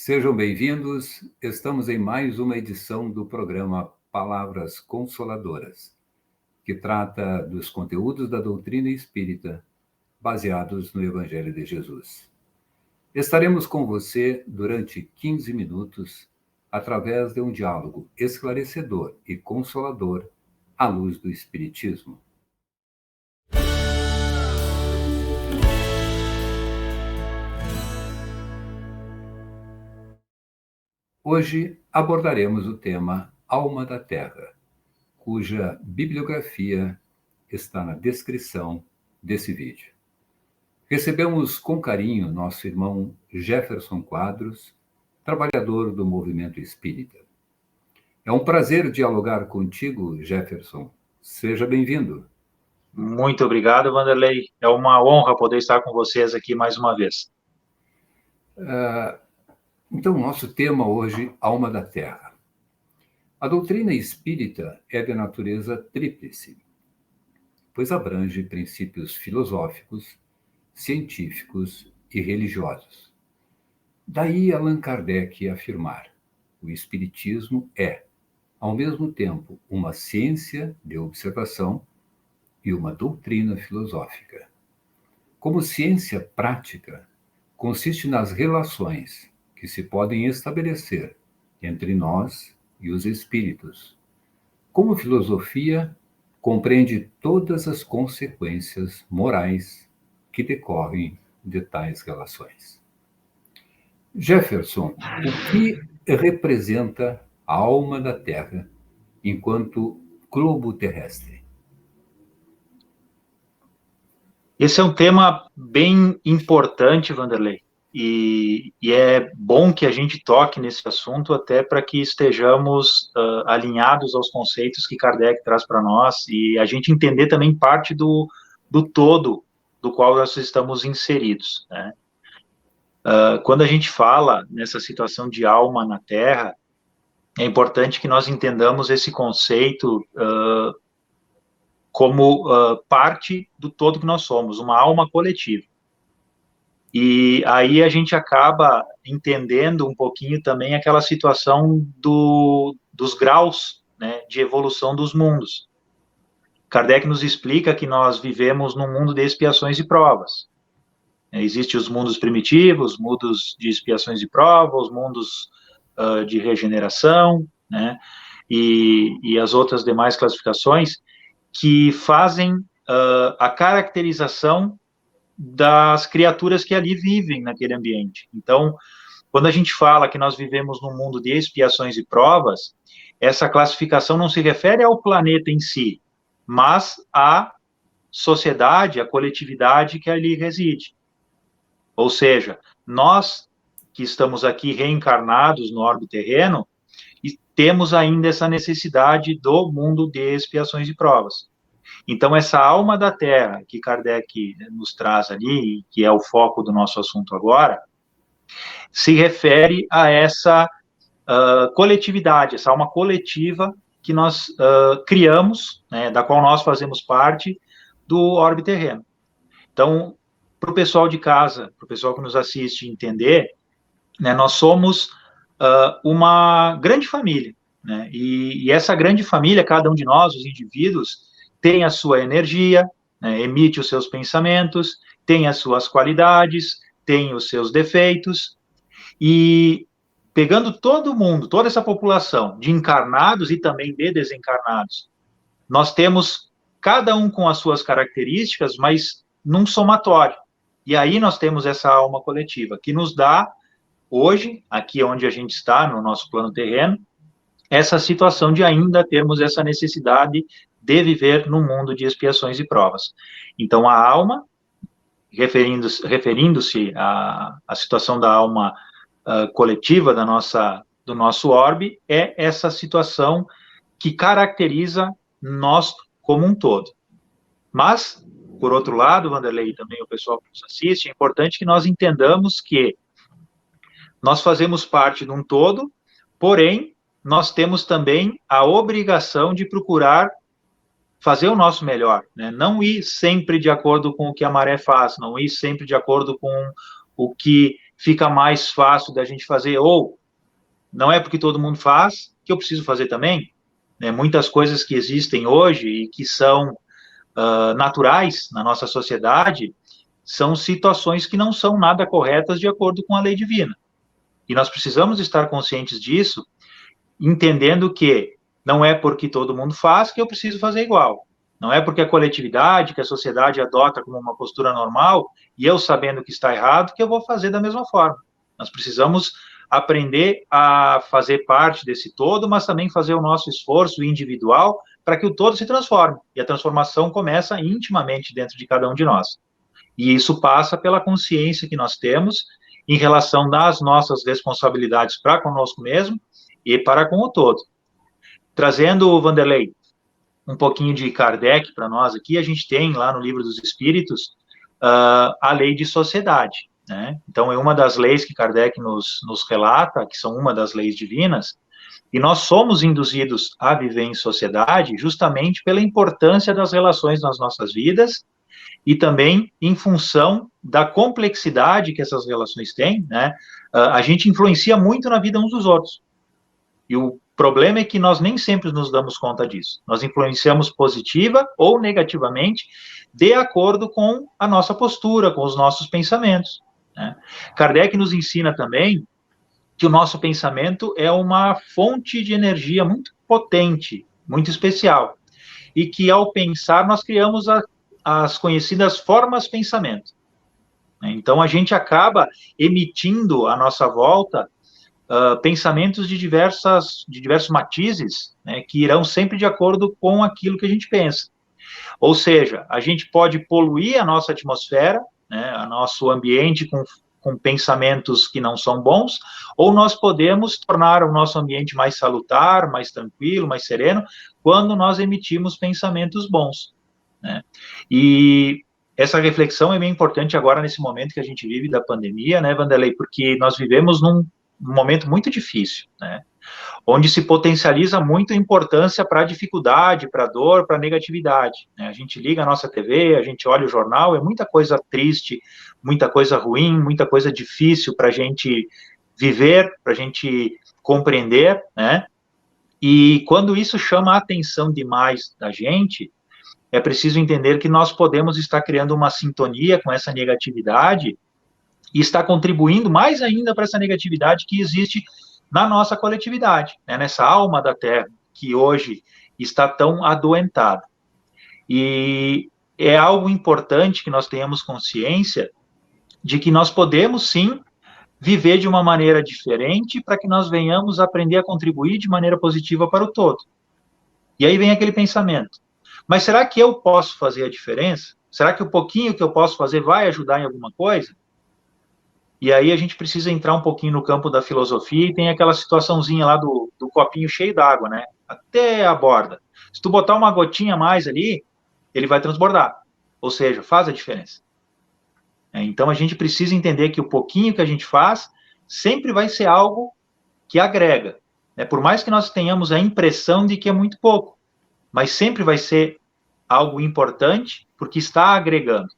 Sejam bem-vindos. Estamos em mais uma edição do programa Palavras Consoladoras, que trata dos conteúdos da doutrina espírita baseados no Evangelho de Jesus. Estaremos com você durante 15 minutos através de um diálogo esclarecedor e consolador à luz do Espiritismo. Hoje abordaremos o tema Alma da Terra, cuja bibliografia está na descrição desse vídeo. Recebemos com carinho nosso irmão Jefferson Quadros, trabalhador do movimento espírita. É um prazer dialogar contigo, Jefferson. Seja bem-vindo. Muito obrigado, Vanderlei. É uma honra poder estar com vocês aqui mais uma vez. Então, nosso tema hoje, Alma da Terra. A doutrina espírita é de natureza tríplice, pois abrange princípios filosóficos, científicos e religiosos. Daí Allan Kardec afirmar: o espiritismo é, ao mesmo tempo, uma ciência de observação e uma doutrina filosófica. Como ciência prática, consiste nas relações que se podem estabelecer entre nós e os espíritos. Como filosofia, compreende todas as consequências morais que decorrem de tais relações. Jefferson, o que representa a alma da Terra enquanto globo terrestre? Esse é um tema bem importante, Vanderlei, e é bom que a gente toque nesse assunto até para que estejamos alinhados aos conceitos que Kardec traz para nós e a gente entender também parte do todo do qual nós estamos inseridos, né? Quando a gente fala nessa situação de alma na Terra, é importante que nós entendamos esse conceito como parte do todo que nós somos, uma alma coletiva. E aí a gente acaba entendendo um pouquinho também aquela situação dos graus, né, de evolução dos mundos. Kardec nos explica que nós vivemos num mundo de expiações e provas. Existem os mundos primitivos, mundos de expiações e provas, os mundos de regeneração, né, e as outras demais classificações que fazem a caracterização das criaturas que ali vivem naquele ambiente. Então, quando a gente fala que nós vivemos num mundo de expiações e provas, essa classificação não se refere ao planeta em si, mas à sociedade, à coletividade que ali reside. Ou seja, nós que estamos aqui reencarnados no orbe terreno, e temos ainda essa necessidade do mundo de expiações e provas. Então, essa alma da Terra que Kardec nos traz ali, que é o foco do nosso assunto agora, se refere a essa coletividade, essa alma coletiva que nós criamos, né, da qual nós fazemos parte do orbe terreno. Então, para o pessoal de casa, para o pessoal que nos assiste entender, né, nós somos uma grande família, né, e essa grande família, cada um de nós, os indivíduos, tem a sua energia, né, emite os seus pensamentos, tem as suas qualidades, tem os seus defeitos, e pegando todo mundo, toda essa população de encarnados e também de desencarnados, nós temos cada um com as suas características, mas num somatório. E aí nós temos essa alma coletiva, que nos dá, hoje, aqui onde a gente está, no nosso plano terreno, essa situação de ainda termos essa necessidade de viver num mundo de expiações e provas. Então, a alma, referindo-se à situação da alma coletiva do nosso orbe, é essa situação que caracteriza nós como um todo. Mas, por outro lado, Vanderlei, e também o pessoal que nos assiste, é importante que nós entendamos que nós fazemos parte de um todo, porém, nós temos também a obrigação de procurar fazer o nosso melhor, né? Não ir sempre de acordo com o que a maré faz, não ir sempre de acordo com o que fica mais fácil da gente fazer, ou não é porque todo mundo faz que eu preciso fazer também, né? Muitas coisas que existem hoje e que são naturais na nossa sociedade são situações que não são nada corretas de acordo com a lei divina. E nós precisamos estar conscientes disso, entendendo que não é porque todo mundo faz que eu preciso fazer igual. Não é porque a coletividade, que a sociedade adota como uma postura normal, e eu sabendo que está errado, que eu vou fazer da mesma forma. Nós precisamos aprender a fazer parte desse todo, mas também fazer o nosso esforço individual para que o todo se transforme. E a transformação começa intimamente dentro de cada um de nós. E isso passa pela consciência que nós temos em relação das nossas responsabilidades para conosco mesmo e para com o todo. Trazendo, Vanderlei, um pouquinho de Kardec para nós aqui, a gente tem lá no Livro dos Espíritos a lei de sociedade, né? Então, é uma das leis que Kardec nos relata, que são uma das leis divinas, e nós somos induzidos a viver em sociedade justamente pela importância das relações nas nossas vidas e também em função da complexidade que essas relações têm, né? A gente influencia muito na vida uns dos outros. E o problema é que nós nem sempre nos damos conta disso. Nós influenciamos positiva ou negativamente de acordo com a nossa postura, com os nossos pensamentos, né? Kardec nos ensina também que o nosso pensamento é uma fonte de energia muito potente, muito especial, e que ao pensar nós criamos as conhecidas formas pensamento. Então a gente acaba emitindo à nossa volta pensamentos de diversos matizes, né, que irão sempre de acordo com aquilo que a gente pensa. Ou seja, a gente pode poluir a nossa atmosfera, né, o nosso ambiente com pensamentos que não são bons, ou nós podemos tornar o nosso ambiente mais salutar, mais tranquilo, mais sereno, quando nós emitimos pensamentos bons, né? E essa reflexão é bem importante agora nesse momento que a gente vive da pandemia, né, Vanderlei? Porque nós vivemos num momento muito difícil, né? Onde se potencializa muito a importância para a dificuldade, para a dor, para a negatividade, né? A gente liga a nossa TV, a gente olha o jornal, é muita coisa triste, muita coisa ruim, muita coisa difícil para a gente viver, para a gente compreender, né? E quando isso chama a atenção demais da gente, é preciso entender que nós podemos estar criando uma sintonia com essa negatividade e está contribuindo mais ainda para essa negatividade que existe na nossa coletividade, né, nessa alma da Terra, que hoje está tão adoentada. E é algo importante que nós tenhamos consciência de que nós podemos, sim, viver de uma maneira diferente para que nós venhamos a aprender a contribuir de maneira positiva para o todo. E aí vem aquele pensamento, mas será que eu posso fazer a diferença? Será que o pouquinho que eu posso fazer vai ajudar em alguma coisa? E aí a gente precisa entrar um pouquinho no campo da filosofia e tem aquela situaçãozinha lá do copinho cheio d'água, né? Até a borda. Se tu botar uma gotinha a mais ali, ele vai transbordar. Ou seja, faz a diferença. Então a gente precisa entender que o pouquinho que a gente faz sempre vai ser algo que agrega, né? Por mais que nós tenhamos a impressão de que é muito pouco, mas sempre vai ser algo importante porque está agregando.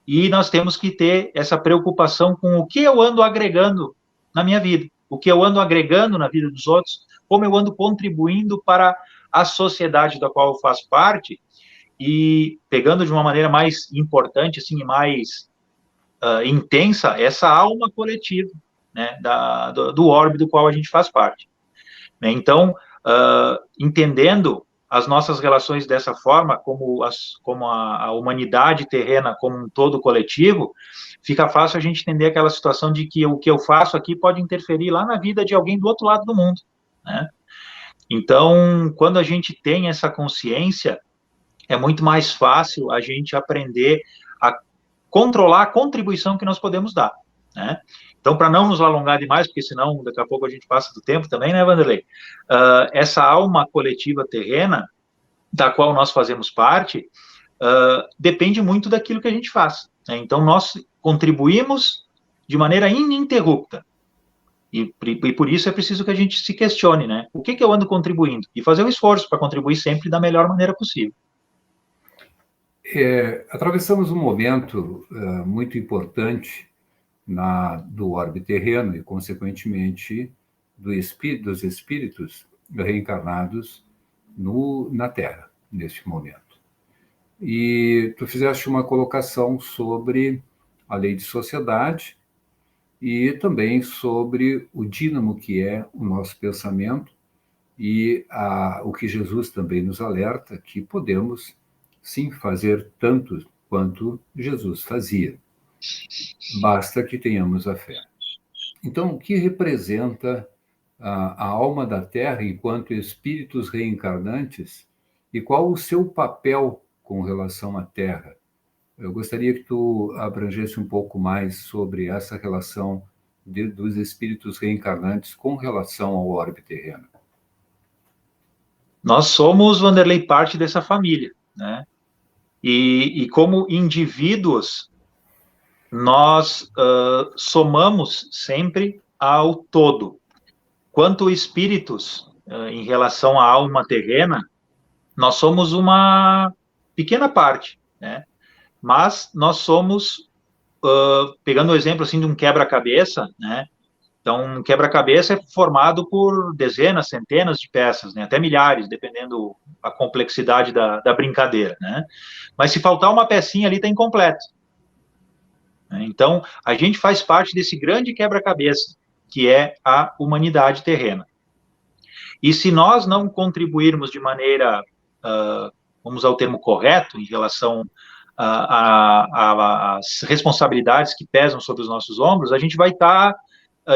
E nós temos que ter essa preocupação com o que eu ando agregando na minha vida, o que eu ando agregando na vida dos outros, como eu ando contribuindo para a sociedade da qual eu faço parte, e pegando de uma maneira mais importante, assim, mais intensa, essa alma coletiva, né, do orbe do qual a gente faz parte. Então, entendendo as nossas relações dessa forma, como a humanidade terrena como um todo coletivo, fica fácil a gente entender aquela situação de que o que eu faço aqui pode interferir lá na vida de alguém do outro lado do mundo, né? Então, quando a gente tem essa consciência, é muito mais fácil a gente aprender a controlar a contribuição que nós podemos dar, né? Então, para não nos alongar demais, porque senão daqui a pouco a gente passa do tempo também, né, Vanderlei? Essa alma coletiva terrena, da qual nós fazemos parte, depende muito daquilo que a gente faz, né? Então, nós contribuímos de maneira ininterrupta. E por isso é preciso que a gente se questione, né? O que eu ando contribuindo? E fazer o esforço para contribuir sempre da melhor maneira possível. Atravessamos um momento muito importante do orbe terreno e, consequentemente, dos espíritos reencarnados na Terra, neste momento. E tu fizeste uma colocação sobre a lei de sociedade e também sobre o dínamo que é o nosso pensamento e o que Jesus também nos alerta, que podemos, sim, fazer tanto quanto Jesus fazia. Basta que tenhamos a fé. Então, o que representa a alma da Terra enquanto espíritos reencarnantes e qual o seu papel com relação à Terra? Eu gostaria que tu abrangesse um pouco mais sobre essa relação dos espíritos reencarnantes com relação ao orbe terreno. Nós somos, Wanderlei, parte dessa família, né? E como indivíduos, nós somamos sempre ao todo. Quanto espíritos, em relação à alma terrena, nós somos uma pequena parte, né? Mas nós somos, pegando o exemplo assim de um quebra-cabeça, né? Então, um quebra-cabeça é formado por dezenas, centenas de peças, né? Até milhares, dependendo da complexidade da brincadeira, né? Mas se faltar uma pecinha ali, está incompleto. Então, a gente faz parte desse grande quebra-cabeça, que é a humanidade terrena. E se nós não contribuirmos de maneira, vamos usar o termo correto, em relação às responsabilidades que pesam sobre os nossos ombros, a gente vai estar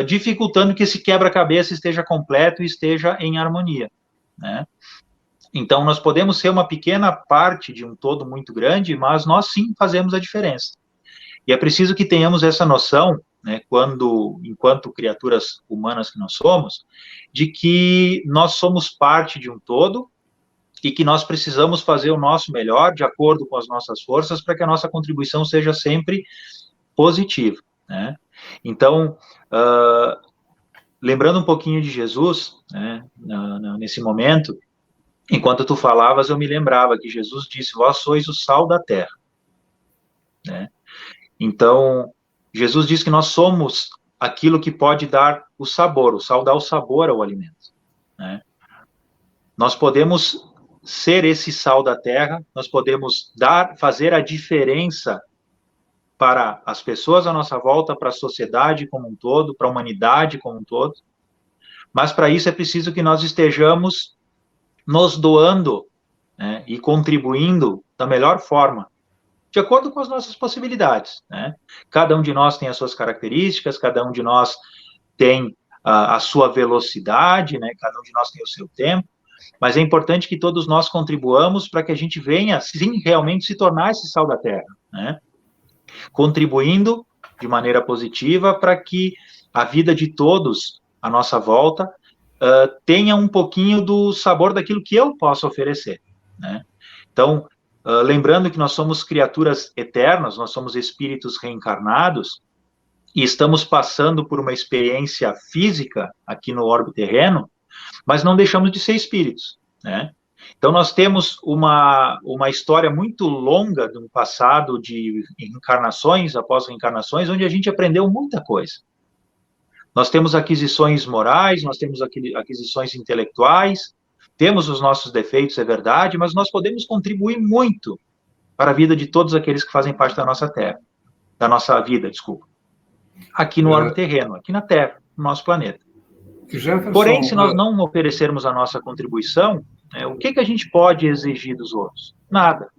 dificultando que esse quebra-cabeça esteja completo e esteja em harmonia, né? Então, nós podemos ser uma pequena parte de um todo muito grande, mas nós sim fazemos a diferença. E é preciso que tenhamos essa noção, né, enquanto criaturas humanas que nós somos, de que nós somos parte de um todo e que nós precisamos fazer o nosso melhor, de acordo com as nossas forças, para que a nossa contribuição seja sempre positiva, né? Então, lembrando um pouquinho de Jesus, né, nesse momento, enquanto tu falavas, eu me lembrava que Jesus disse: vós sois o sal da terra, né? Então, Jesus diz que nós somos aquilo que pode dar o sabor, o sal dá o sabor ao alimento, né? Nós podemos ser esse sal da terra, nós podemos fazer a diferença para as pessoas à nossa volta, para a sociedade como um todo, para a humanidade como um todo, mas para isso é preciso que nós estejamos nos doando, né, e contribuindo da melhor forma, de acordo com as nossas possibilidades, né? Cada um de nós tem as suas características, cada um de nós tem a sua velocidade, né? Cada um de nós tem o seu tempo, mas é importante que todos nós contribuamos para que a gente venha, sim, realmente se tornar esse sal da terra, né? Contribuindo de maneira positiva para que a vida de todos à nossa volta tenha um pouquinho do sabor daquilo que eu posso oferecer, né? Então, lembrando que nós somos criaturas eternas, nós somos espíritos reencarnados, e estamos passando por uma experiência física aqui no orbe terreno, mas não deixamos de ser espíritos, né? Então, nós temos uma história muito longa de um passado de encarnações após reencarnações, onde a gente aprendeu muita coisa. Nós temos aquisições morais, nós temos aquisições intelectuais, temos os nossos defeitos, é verdade, mas nós podemos contribuir muito para a vida de todos aqueles que fazem parte da nossa Terra, da nossa vida, desculpa, aqui no orbe terreno, aqui na Terra, no nosso planeta. Jefferson, porém, se nós não oferecermos a nossa contribuição, o que a gente pode exigir dos outros? Nada.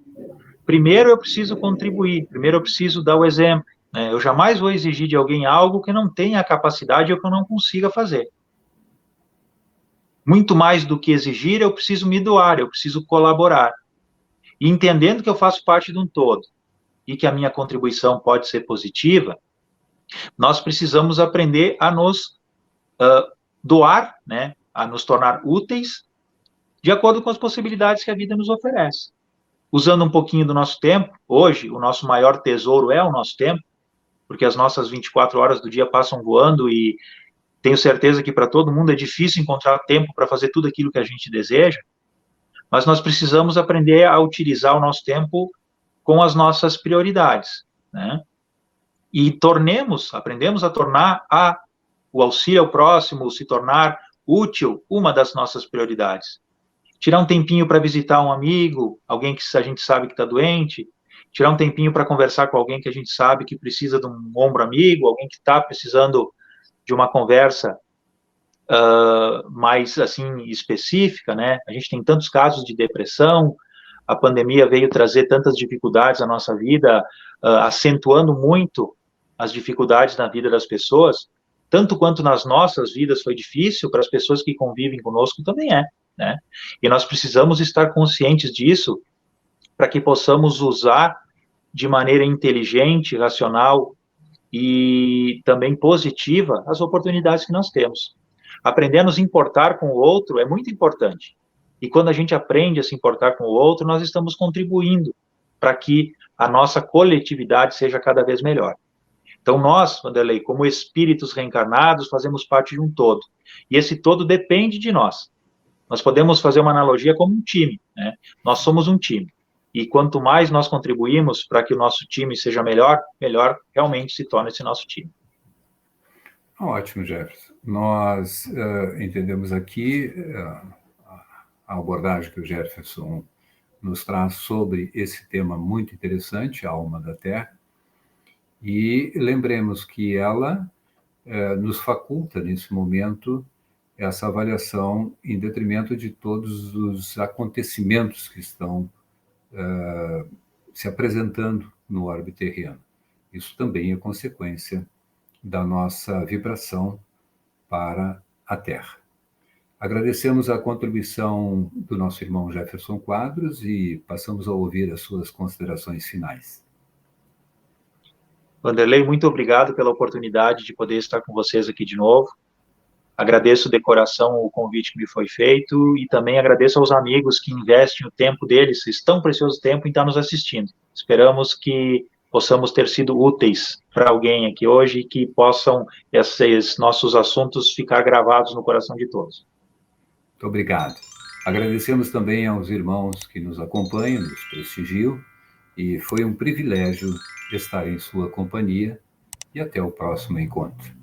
Primeiro eu preciso contribuir, primeiro eu preciso dar o exemplo, né? Eu jamais vou exigir de alguém algo que não tenha a capacidade ou que eu não consiga fazer. Muito mais do que exigir, eu preciso me doar, eu preciso colaborar. E entendendo que eu faço parte de um todo e que a minha contribuição pode ser positiva, nós precisamos aprender a nos doar, né, a nos tornar úteis de acordo com as possibilidades que a vida nos oferece. Usando um pouquinho do nosso tempo, hoje o nosso maior tesouro é o nosso tempo, porque as nossas 24 horas do dia passam voando e tenho certeza que para todo mundo é difícil encontrar tempo para fazer tudo aquilo que a gente deseja, mas nós precisamos aprender a utilizar o nosso tempo com as nossas prioridades, né? e aprendemos a tornar o auxílio ao próximo, se tornar útil, uma das nossas prioridades. Tirar um tempinho para visitar um amigo, alguém que a gente sabe que está doente, tirar um tempinho para conversar com alguém que a gente sabe que precisa de um ombro amigo, alguém que está precisando de uma conversa mais, assim, específica, né? A gente tem tantos casos de depressão, a pandemia veio trazer tantas dificuldades à nossa vida, acentuando muito as dificuldades na vida das pessoas, tanto quanto nas nossas vidas foi difícil, para as pessoas que convivem conosco também é, né? E nós precisamos estar conscientes disso para que possamos usar de maneira inteligente, racional e também positiva as oportunidades que nós temos. Aprender a nos importar com o outro é muito importante. E quando a gente aprende a se importar com o outro, nós estamos contribuindo para que a nossa coletividade seja cada vez melhor. Então, nós, Wanderlei, como espíritos reencarnados, fazemos parte de um todo. E esse todo depende de nós. Nós podemos fazer uma analogia como um time, né? Nós somos um time. E quanto mais nós contribuímos para que o nosso time seja melhor, melhor realmente se torna esse nosso time. Ótimo, Jefferson. Nós entendemos aqui a abordagem que o Jefferson nos traz sobre esse tema muito interessante, a alma da Terra, e lembremos que ela nos faculta, nesse momento, essa avaliação em detrimento de todos os acontecimentos que estão se apresentando no orbe terreno. Isso também é consequência da nossa vibração para a Terra. Agradecemos a contribuição do nosso irmão Jefferson Quadros e passamos a ouvir as suas considerações finais. Wanderlei, muito obrigado pela oportunidade de poder estar com vocês aqui de novo. Agradeço de coração o convite que me foi feito e também agradeço aos amigos que investem o tempo deles, esse tão precioso tempo, em estar nos assistindo. Esperamos que possamos ter sido úteis para alguém aqui hoje e que possam esses nossos assuntos ficar gravados no coração de todos. Muito obrigado. Agradecemos também aos irmãos que nos acompanham, nos prestigiam, e foi um privilégio estar em sua companhia, e até o próximo encontro.